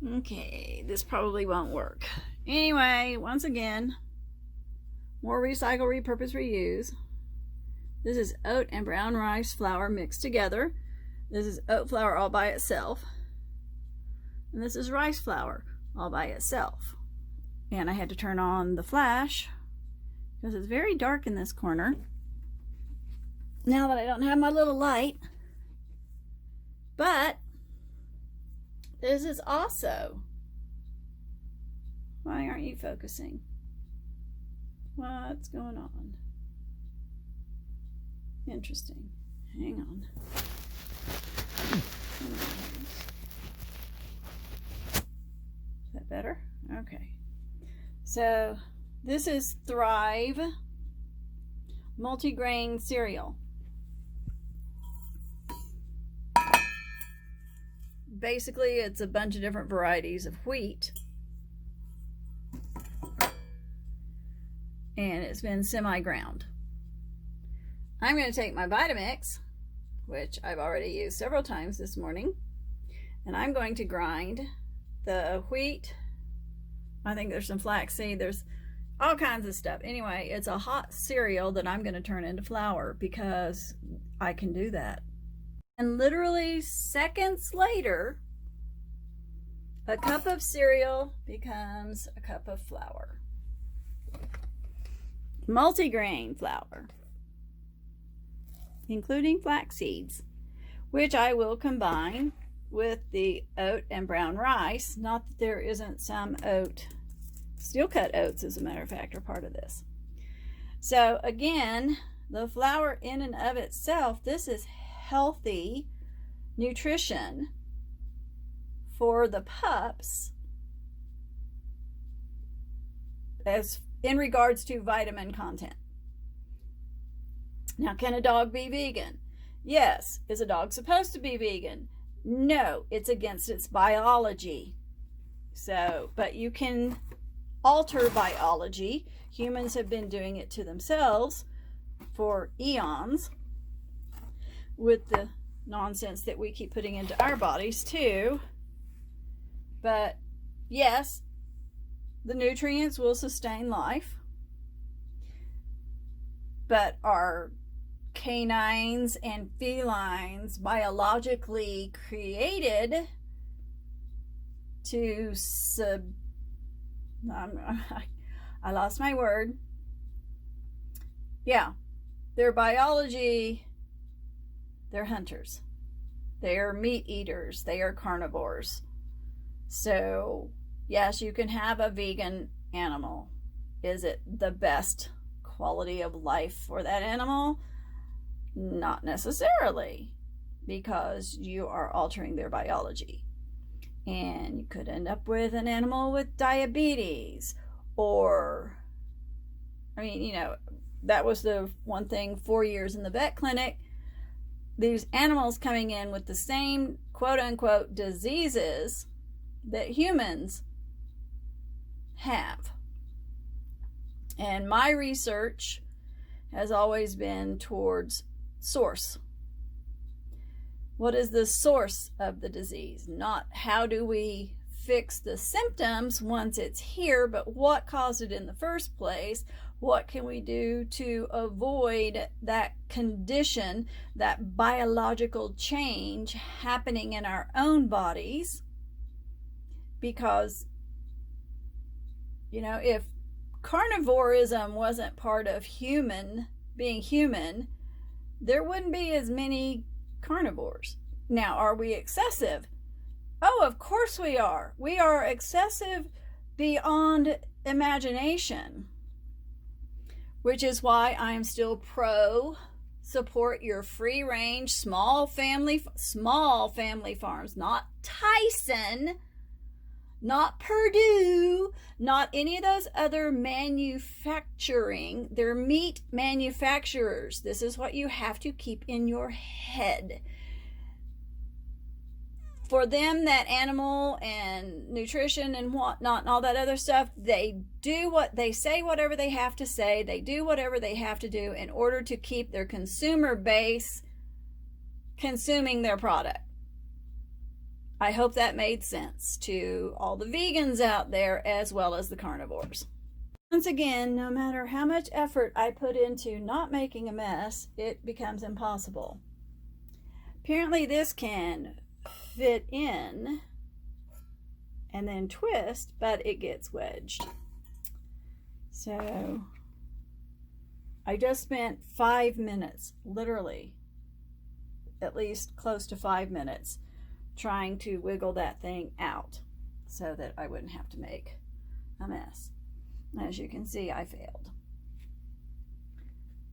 Okay, this probably won't work. Anyway, once again, more recycle, repurpose, reuse. This is oat and brown rice flour mixed together. This is oat flour all by itself. And this is rice flour all by itself. And I had to turn on the flash because it's very dark in this corner. Now that I don't have my little light. But this is also... Why aren't you focusing? What's going on? Interesting. Hang on. Is that better? Okay. So this is Thrive multigrain cereal. Basically, it's a bunch of different varieties of wheat. And it's been semi-ground. I'm going to take my Vitamix, which I've already used several times this morning, and I'm going to grind the wheat. I think there's some flaxseed. There's all kinds of stuff. Anyway, it's a hot cereal that I'm going to turn into flour because I can do that. And literally seconds later, a cup of cereal becomes a cup of flour. Multigrain flour, including flax seeds, which I will combine with the oat and brown rice. Not that there isn't some oat, steel cut oats, as a matter of fact, are part of this. So again, the flour in and of itself, this is healthy nutrition for the pups as in regards to vitamin content. Now, can a dog be vegan? Yes. Is a dog supposed to be vegan? No, it's against its biology. So, but you can alter biology. Humans have been doing it to themselves for eons with the nonsense that we keep putting into our bodies too. But yes, the nutrients will sustain life, but are canines and felines biologically created to I lost my word. Yeah, their biology, they're hunters. They are meat eaters. They are carnivores. So yes, you can have a vegan animal. Is it the best quality of life for that animal? Not necessarily, because you are altering their biology. And you could end up with an animal with diabetes, or, I mean, you know, that was the one thing 4 years in the vet clinic. These animals coming in with the same quote unquote diseases that humans have. And my research has always been towards source. What is the source of the disease? Not how do we fix the symptoms once it's here, but what caused it in the first place? What can we do to avoid that condition, that biological change happening in our own bodies? Because, you know, if carnivorism wasn't part of being human, there wouldn't be as many carnivores. Now, are we excessive? Oh, of course we are. We are excessive beyond imagination, which is why I am still pro support your free range small family farms, not Tyson, not Purdue, not any of those other manufacturing. They're meat manufacturers. This is what you have to keep in your head. For them, that animal and nutrition and whatnot and all that other stuff, they do what they say, whatever they have to say. They do whatever they have to do in order to keep their consumer base consuming their product. I hope that made sense to all the vegans out there as well as the carnivores. Once again, no matter how much effort I put into not making a mess, it becomes impossible. Apparently this can fit in and then twist, but it gets wedged. So I just spent 5 minutes, literally at least close to 5 minutes, trying to wiggle that thing out so that I wouldn't have to make a mess. As you can see, I failed.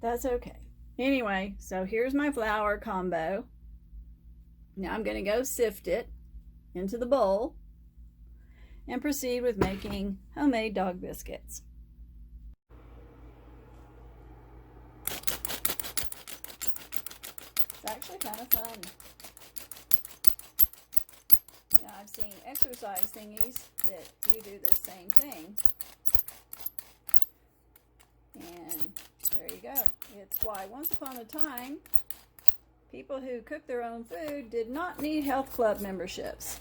That's okay. Anyway, so here's my flour combo. Now I'm going to go sift it into the bowl and proceed with making homemade dog biscuits. It's actually kind of fun. Yeah, I've seen exercise thingies that you do the same thing. And there you go. It's why once upon a time, people who cooked their own food did not need health club memberships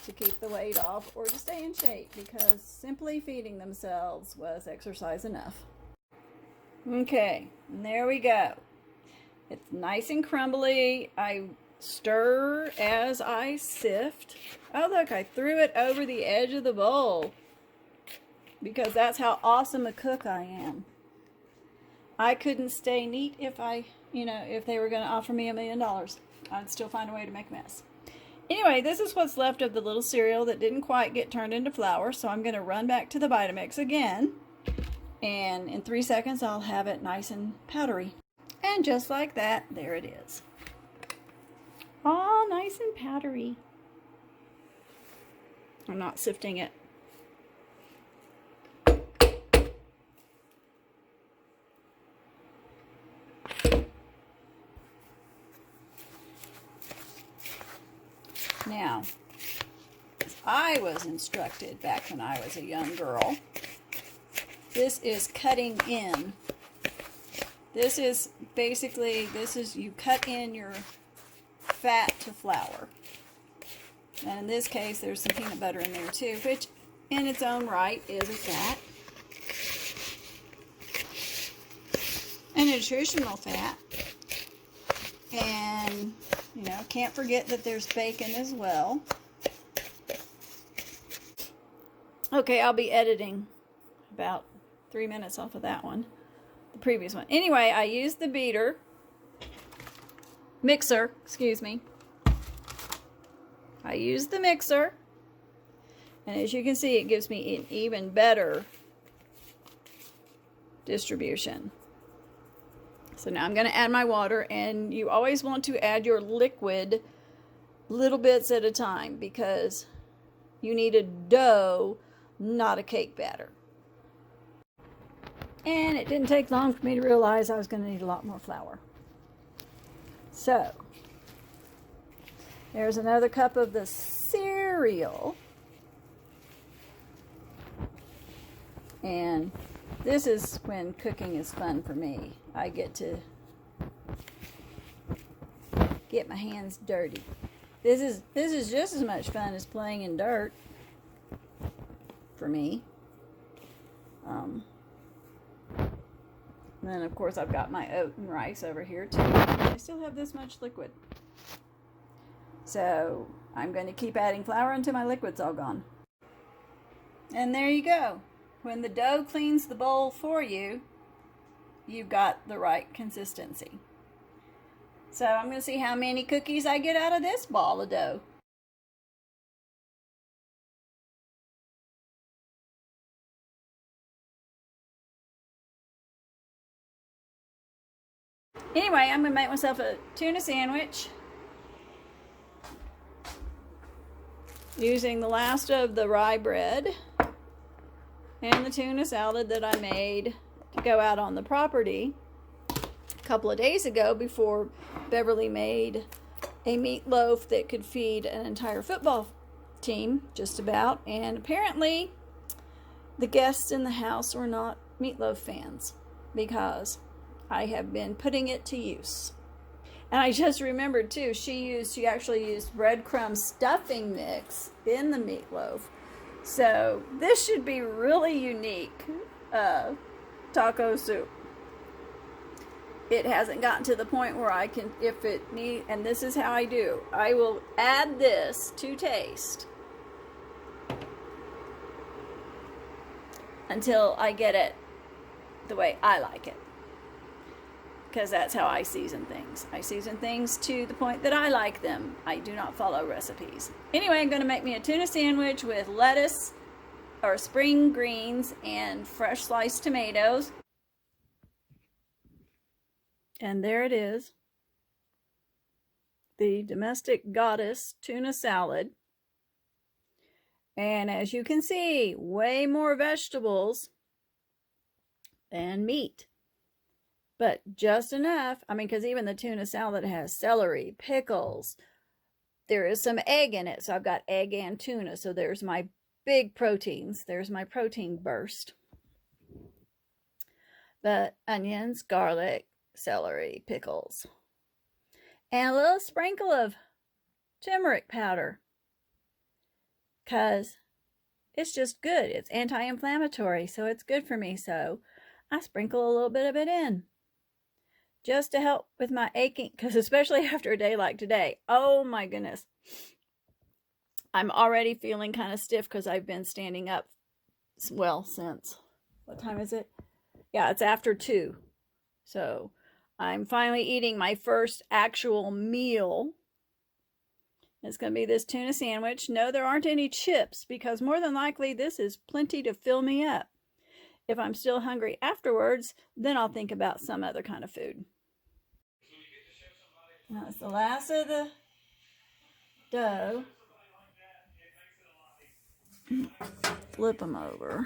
to keep the weight off or to stay in shape, because simply feeding themselves was exercise enough. Okay, and there we go. It's nice and crumbly. I stir as I sift. Oh look, I threw it over the edge of the bowl, because that's how awesome a cook I am. I couldn't stay neat if if they were going to offer me $1 million. I'd still find a way to make a mess. Anyway, this is what's left of the little cereal that didn't quite get turned into flour, so I'm going to run back to the Vitamix again, and in 3 seconds I'll have it nice and powdery. And just like that, there it is. All nice and powdery. I'm not sifting it. Now, as I was instructed back when I was a young girl, this is cutting in. This is basically, you cut in your fat to flour. And in this case, there's some peanut butter in there too, which in its own right is a fat. A nutritional fat. And, can't forget that there's bacon as well. Okay, I'll be editing about 3 minutes off of that one. The previous one. Anyway, I used the mixer, excuse me. I used the mixer. And as you can see, it gives me an even better distribution. So now I'm going to add my water, and you always want to add your liquid little bits at a time, because you need a dough, not a cake batter. And it didn't take long for me to realize I was going to need a lot more flour. So there's another cup of the cereal. And this is when cooking is fun for me. I get to get my hands dirty. This is just as much fun as playing in dirt for me. And then of course I've got my oat and rice over here too. I still have this much liquid. So I'm going to keep adding flour until my liquid's all gone. And there you go. When the dough cleans the bowl for you, you've got the right consistency. So I'm going to see how many cookies I get out of this ball of dough. Anyway, I'm going to make myself a tuna sandwich using the last of the rye bread and the tuna salad that I made to go out on the property a couple of days ago, before Beverly made a meatloaf that could feed an entire football team, just about. And apparently the guests in the house were not meatloaf fans, because I have been putting it to use. And I just remembered too, she actually used breadcrumb stuffing mix in the meatloaf. So this should be really unique taco soup. It hasn't gotten to the point where I can, if it need, and this is how I do. I will add this to taste until I get it the way I like it. Because that's how I season things. I season things to the point that I like them. I do not follow recipes. Anyway, I'm going to make me a tuna sandwich with lettuce or spring greens and fresh sliced tomatoes. And there it is. The domestic goddess tuna salad. And as you can see, way more vegetables than meat. But just enough. I mean, because even the tuna salad has celery, pickles. There is some egg in it. So I've got egg and tuna. So there's my big proteins. There's my protein burst. But onions, garlic, celery, pickles. And a little sprinkle of turmeric powder. Because it's just good. It's anti-inflammatory. So it's good for me. So I sprinkle a little bit of it in. Just to help with my aching, because especially after a day like today, oh my goodness, I'm already feeling kind of stiff because I've been standing up, well, since, what time is it? Yeah, it's after 2. So I'm finally eating my first actual meal. It's going to be this tuna sandwich. No, there aren't any chips because more than likely this is plenty to fill me up. If I'm still hungry afterwards, then I'll think about some other kind of food. Now it's the last of the dough. Flip them over.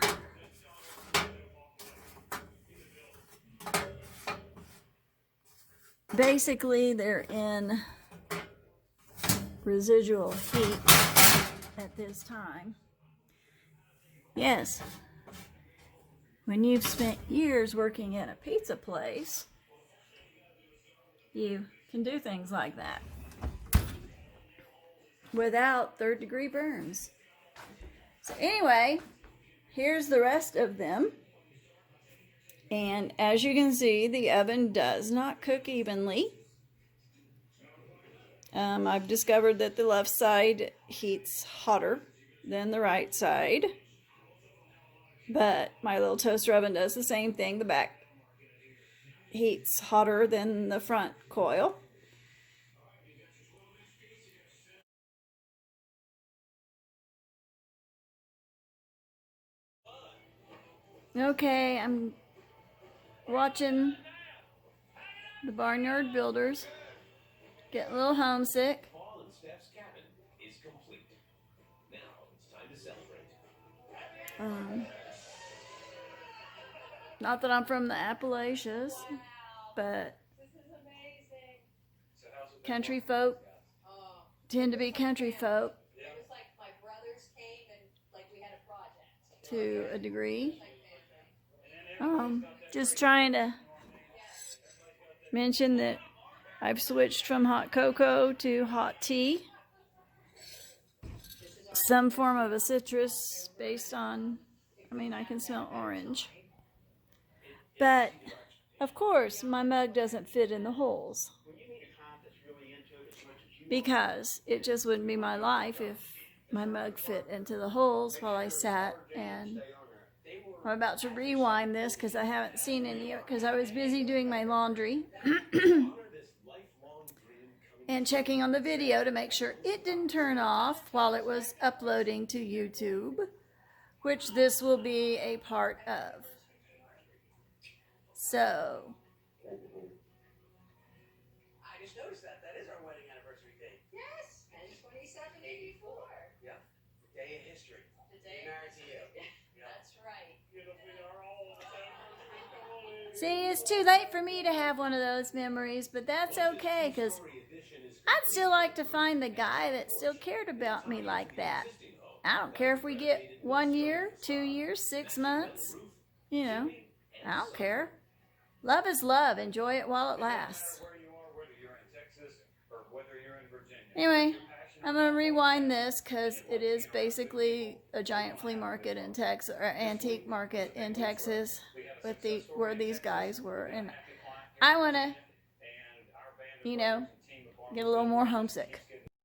Basically, they're in residual heat at this time. Yes. When you've spent years working in a pizza place, you can do things like that without third-degree burns. So anyway, here's the rest of them. And as you can see, the oven does not cook evenly. I've discovered that the left side heats hotter than the right side. But my little toaster oven does the same thing. The back heats hotter than the front coil. Okay, I'm watching the Barnyard Builders get a little homesick. Paul and Steph's cabin is complete. Now it's time to celebrate. Not that I'm from the Appalachians, but country folk tend to be country folk to a degree. Just trying to mention that I've switched from hot cocoa to hot tea. Some form of a citrus based on, I can smell orange. But, of course, my mug doesn't fit in the holes. Because it just wouldn't be my life if my mug fit into the holes while I sat. And I'm about to rewind this because I haven't seen any of it because I was busy doing my laundry. And checking on the video to make sure it didn't turn off while it was uploading to YouTube, which this will be a part of. So, I just noticed that. That is our wedding anniversary date. Yes, and 2784. Yeah, the day of history. The day married to you. Yeah. That's right. see, it's too late for me to have one of those memories, but that's okay because I'd still like to find the guy that still cared about me like that. I don't care if we get 1 year, 2 years, 6 months. I don't care. Love is love. Enjoy it while it lasts. Where you are, whether you're in Texas Anyway, I'm going to rewind this because it is basically a giant flea market in Texas, or antique market in Texas, with where these guys were. And I want to, get a little more homesick.